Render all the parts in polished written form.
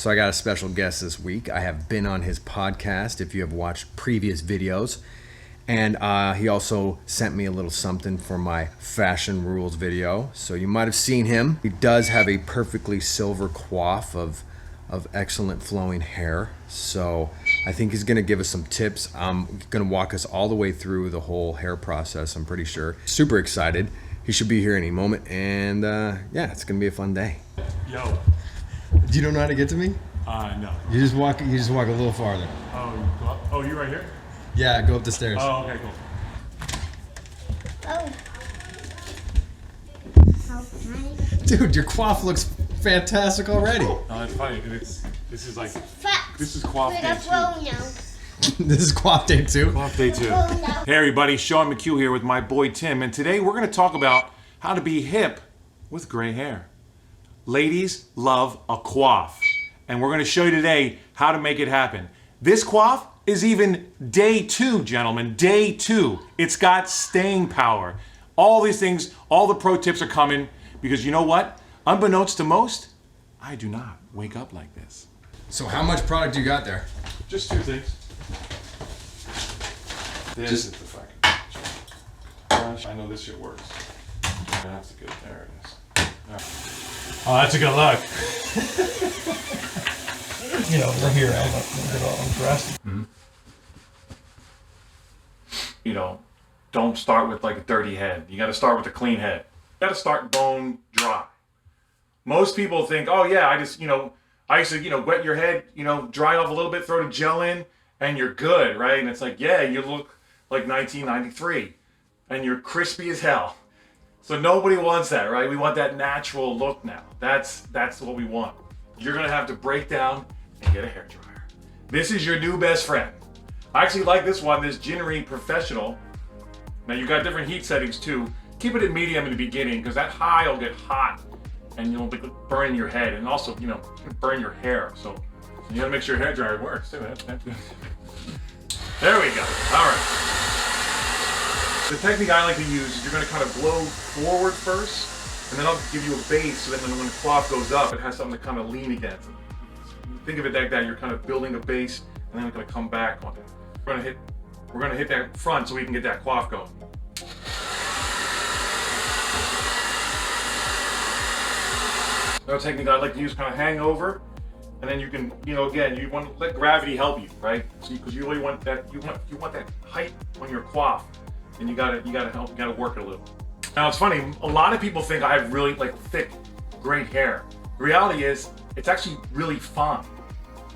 So I got a special guest this week. I have been on his podcast if you have watched previous videos. And he also sent me a little something for my Fashion Rules video. So you might have seen him. He does have a perfectly silver coif of excellent flowing hair. So I think he's gonna give us some tips. Gonna walk us all the way through the whole hair process, I'm pretty sure. Super excited. He should be here any moment. And yeah, it's gonna be a fun day. Yo. You don't know how to get to me? No. You just walk a little farther. Oh, you right here? Yeah, go up the stairs. Oh, okay, cool. Oh. How nice. Dude, your coif looks fantastic already. Oh, that's funny. This is quaffed day 2. This is coif day 2? Quaffed day 2. Hey everybody, Sean Mchugh here with my boy Tim, and today we're going to talk about how to be hip with gray hair. Ladies love a coif, and we're going to show you today how to make it happen. This coif is even day 2, gentlemen, day 2. It's got staying power. All these things, all the pro tips are coming because you know what? Unbeknownst to most, I do not wake up like this. So how much product you got there? Just 2 things. This is the fucking gosh, I know this shit works. That's good. There it is. Right. Oh, that's a good look. You know, we're here. I'm gonna get all undressed. Mm-hmm. You know, don't start with like a dirty head. You got to start with a clean head. You got to start bone dry. Most people think, oh yeah, I used to, wet your head, dry off a little bit, throw the gel in, and you're good, right? And it's like, yeah, you look like 1993, and you're crispy as hell. So nobody wants that, right? We want that natural look now. That's what we want. You're gonna have to break down and get a hairdryer. This is your new best friend. I actually like this one, this Ginnery Professional. Now you got different heat settings too. Keep it at medium in the beginning because that high will get hot and you'll be burning your head and also, burn your hair. So you gotta make sure your hairdryer works too. That's good. There we go. All right. The technique I like to use is you're gonna kind of blow forward first, and then I'll give you a base so that when the coif goes up, it has something to kind of lean against. Think of it like that, you're kind of building a base, and then it's gonna come back on it. We're gonna hit that front so we can get that coif going. Another technique I like to use, kind of hang over, and then you can, again, you want to let gravity help you, right? Because you really want that, you want that height on your coif, and you gotta work it a little. Now it's funny, a lot of people think I have really thick, great hair. The reality is, it's actually really fine.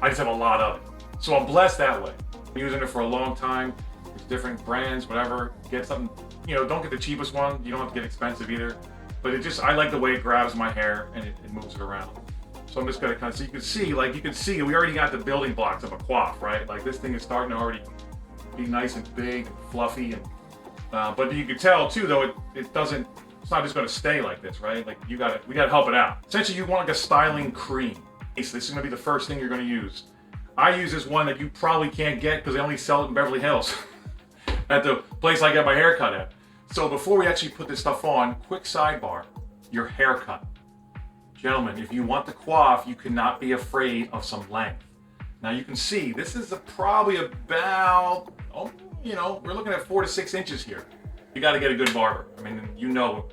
I just have a lot of it. So I'm blessed that way. I'm using it for a long time. There's different brands, whatever. Get something, don't get the cheapest one. You don't have to get expensive either. But I like the way it grabs my hair and it moves it around. So I'm just gonna kind of, so you can see, we already got the building blocks of a coif, right? Like this thing is starting to already be nice and big and fluffy. And but you can tell too, though, it's not just gonna stay like this, right? Like we gotta help it out. Essentially, you want like a styling cream. So this is gonna be the first thing you're gonna use. I use this one that you probably can't get because they only sell it in Beverly Hills at the place I get my hair cut at. So before we actually put this stuff on, quick sidebar, your haircut. Gentlemen, if you want the coif, you cannot be afraid of some length. Now you can see, this is probably about, we're looking at 4 to 6 inches here. You gotta get a good barber. I mean,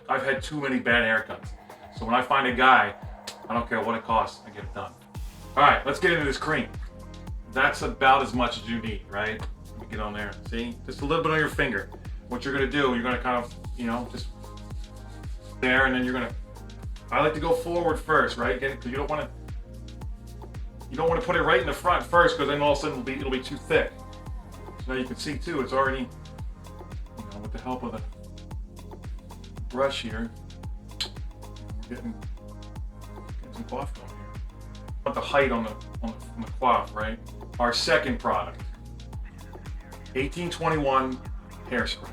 I've had too many bad haircuts. So when I find a guy, I don't care what it costs, I get it done. All right, let's get into this cream. That's about as much as you need, right? Let me get on there, see? Just a little bit on your finger. What you're gonna do, you're gonna kind of, just there, and then I like to go forward first, right? Because you don't want to put it right in the front first, because then all of a sudden it'll be too thick. So now you can see too, it's already, with the help of the brush here, we're getting some coif going here. Want the height on the coif, right? Our second product, 1821 hairspray.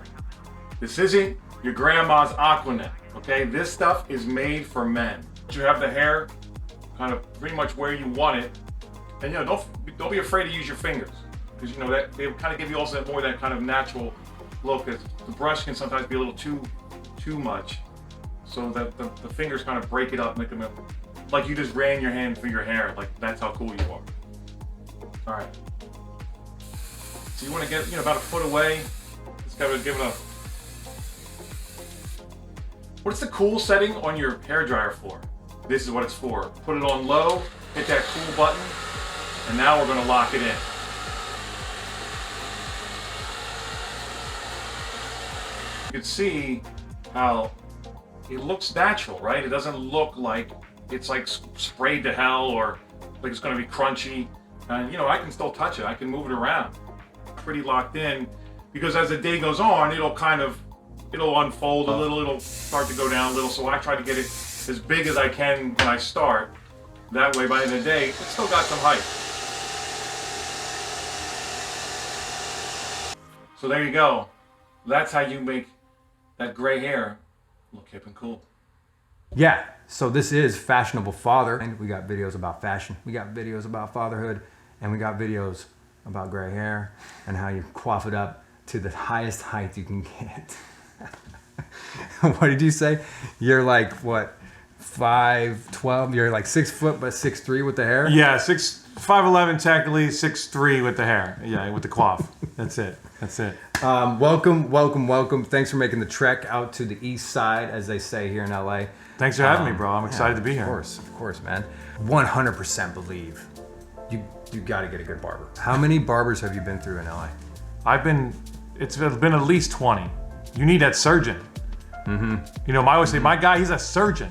This isn't your grandma's Aquanet, okay? This stuff is made for men. You have the hair kind of pretty much where you want it, and don't be afraid to use your fingers, because that they kind of give you also more that kind of natural look. The brush can sometimes be a little too much, so that the fingers kind of break it up, make them like you just ran your hand through your hair. Like that's how cool you are. All right. So you want to get about a foot away. Just gotta give it a. What's the cool setting on your hairdryer for? This is what it's for. Put it on low, hit that cool button, and now we're gonna lock it in. You can see how it looks natural, right? It doesn't look like it's like sprayed to hell or like it's gonna be crunchy. And I can still touch it. I can move it around. Pretty locked in, because as the day goes on, it'll unfold a little, it'll start to go down a little. So I try to get it as big as I can when I start. That way, by the end of the day, it's still got some height. So there you go. That's how you make that gray hair look hip and cool. Yeah, so this is Fashionable Father. And we got videos about fashion, we got videos about fatherhood, and we got videos about gray hair and how you quaff it up to the highest height you can get. What did you say? You're like, what, 5'12"? You're like 6 foot, but 6'3" with the hair? Yeah, 5'11" technically, 6'3" with the hair. Yeah, with the quaff. That's it. Welcome. Thanks for making the trek out to the east side, as they say here in LA. Thanks for having me, bro. I'm excited to be here. Of course, man. 100% believe you got to get a good barber. How many barbers have you been through in LA? It's been at least 20. You need that surgeon. Mm-hmm. I always say, my guy, he's a surgeon.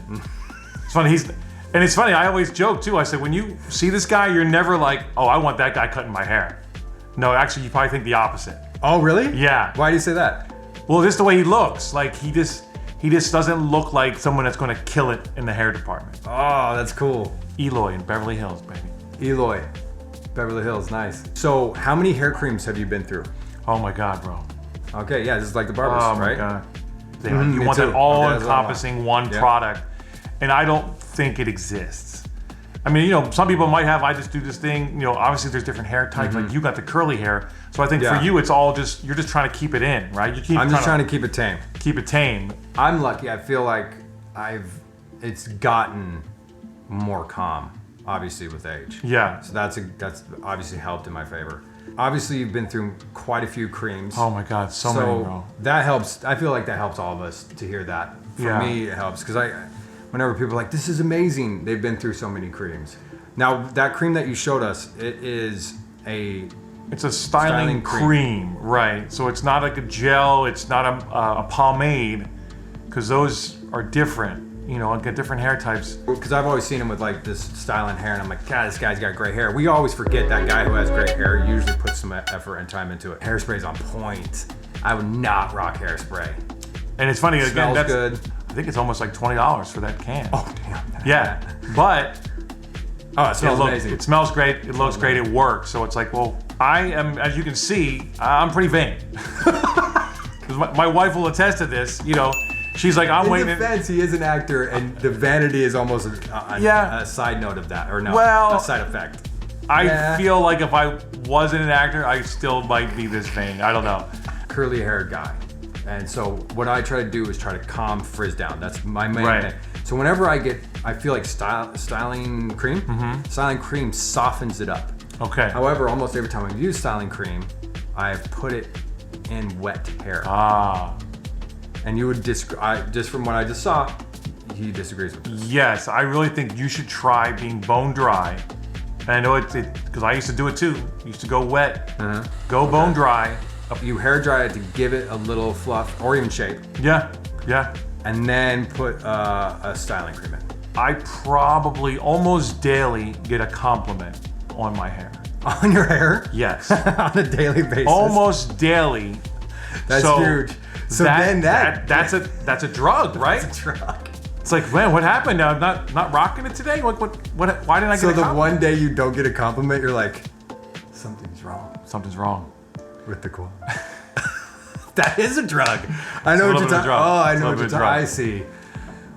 It's funny, it's funny, I always joke too. I said, when you see this guy, you're never like, oh, I want that guy cutting my hair. No, actually, you probably think the opposite. Oh, really? Yeah. Why do you say that? Well, just the way he looks. Like, he just doesn't look like someone that's going to kill it in the hair department. Oh, that's cool. Eloy in Beverly Hills, baby. Eloy, Beverly Hills, nice. So, how many hair creams have you been through? Oh my God, bro. Okay, yeah, this is like the barbers, right? Oh my God. You want that all-encompassing one product, and I don't think it exists. I mean, some people might have, I just do this thing, obviously there's different hair types, like you got the curly hair, so I think for you, it's all you're just trying to keep it in, right? I'm just trying to keep it tame. Keep it tame. I'm lucky, I feel like it's gotten more calm, obviously with age. Yeah. So that's obviously helped in my favor. Obviously, you've been through quite a few creams. Oh my God, so many, bro. That helps. I feel like that helps all of us to hear that. For me, it helps because whenever people are like, "This is amazing," they've been through so many creams. Now, that cream that you showed us, it's a styling cream, right? So it's not like a gel. It's not a pomade, because those are different. Get different hair types. Because I've always seen him with like this styling hair, and I'm like, God, this guy's got gray hair. We always forget that guy who has gray hair usually puts some effort and time into it. Hairspray's on point. I would not rock hairspray. And it's funny, again, Smells good. I think it's almost like $20 for that can. Oh, damn. Yeah, but it smells amazing. It smells great. It looks great. It works. So it's like, well, I am, as you can see, I'm pretty vain. Because my wife will attest to this. She's like, I'm waiting. In defense, he is an actor, and the vanity is almost a side note of that, or no, a side effect. I feel like if I wasn't an actor, I still might be this vain. I don't know. Curly haired guy. And so what I try to do is try to calm frizz down. That's my main thing. So whenever I feel like styling cream softens it up. Okay. However, almost every time I use styling cream, I've put it in wet hair. And you would just from what I just saw, he disagrees with this. Yes, I really think you should try being bone dry. And I know it because I used to do it too. Used to go wet, go bone dry. You hair dry it to give it a little fluff or even shape. Yeah. And then put a styling cream in. I probably almost daily get a compliment on my hair. On your hair? Yes. On a daily basis. Almost daily. That's huge. So that's a drug, right? That's a drug. It's like, man, what happened? I'm not rocking it today. What? Why didn't I get a compliment? So the one day you don't get a compliment, you're like, something's wrong. Something's wrong with the quote. That is a drug. I know what you're talking. Oh, I know what you're talking. I see.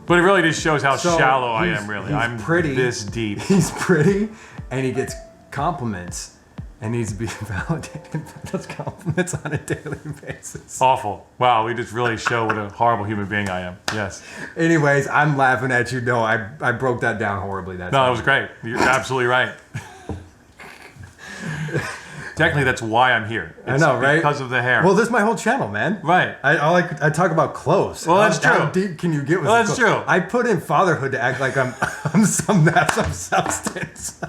But it really just shows how shallow I am. Really, I'm pretty. This deep. He's pretty, and he gets compliments. and needs to be validated by those compliments on a daily basis. Awful. Wow, we just really show what a horrible human being I am. Yes. Anyways, I'm laughing at you. No, I broke that down horribly. That No, it was great. You're absolutely right. Technically, that's why I'm here. I know, right? Because of the hair. Well, this is my whole channel, man. Right. I talk about clothes. Well, that's How true. deep can you get with Well, that's clothes? true. I put in fatherhood to act like I'm some substance.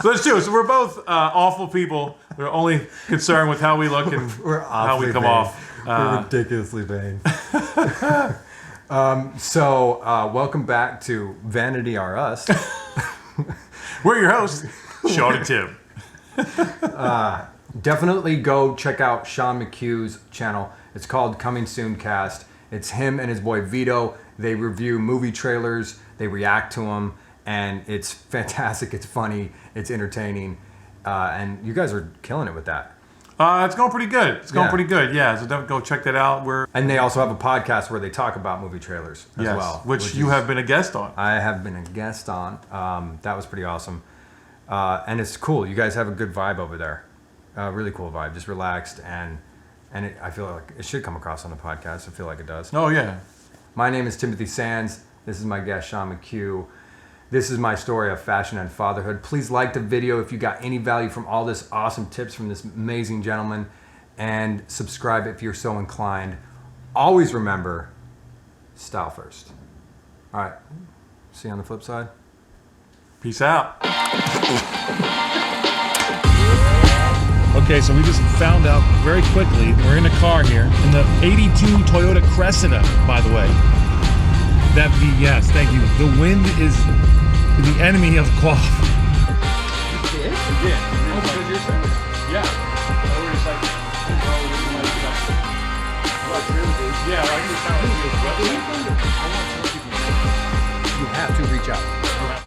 So that's true. So we're both awful people. We're only concerned with how we look and We're how we awfully come vain. off. We're ridiculously vain. Welcome back to Vanity R Us. We're your hosts, Sean and Tim. Definitely go check out Sean Mchugh's channel. It's called Coming Soon Cast. It's him and his boy Vito. They review movie trailers. They react to them. And it's fantastic. It's funny. It's entertaining. And you guys are killing it with that. It's going pretty good. It's going Yeah. pretty good. Yeah, so don't go check that out. And they also have a podcast where they talk about movie trailers as well. which you have been a guest on. I have been a guest on. That was pretty awesome. And it's cool. You guys have a good vibe over there. Really cool vibe. Just relaxed. And I feel like it should come across on the podcast. I feel like it does. Oh, yeah. My name is Timothy Sands. This is my guest, Sean Mchugh. This is my story of fashion and fatherhood. Please like the video if you got any value from all this awesome tips from this amazing gentleman. And subscribe if you're so inclined. Always remember, style first. All right. See you on the flip side. Peace out. Okay, so we just found out very quickly, we're in a car here, in the 82 Toyota Cressida, by the way. Yes, thank you. The wind is the enemy of quaff. Yeah. Oh, because you're saying. Yeah.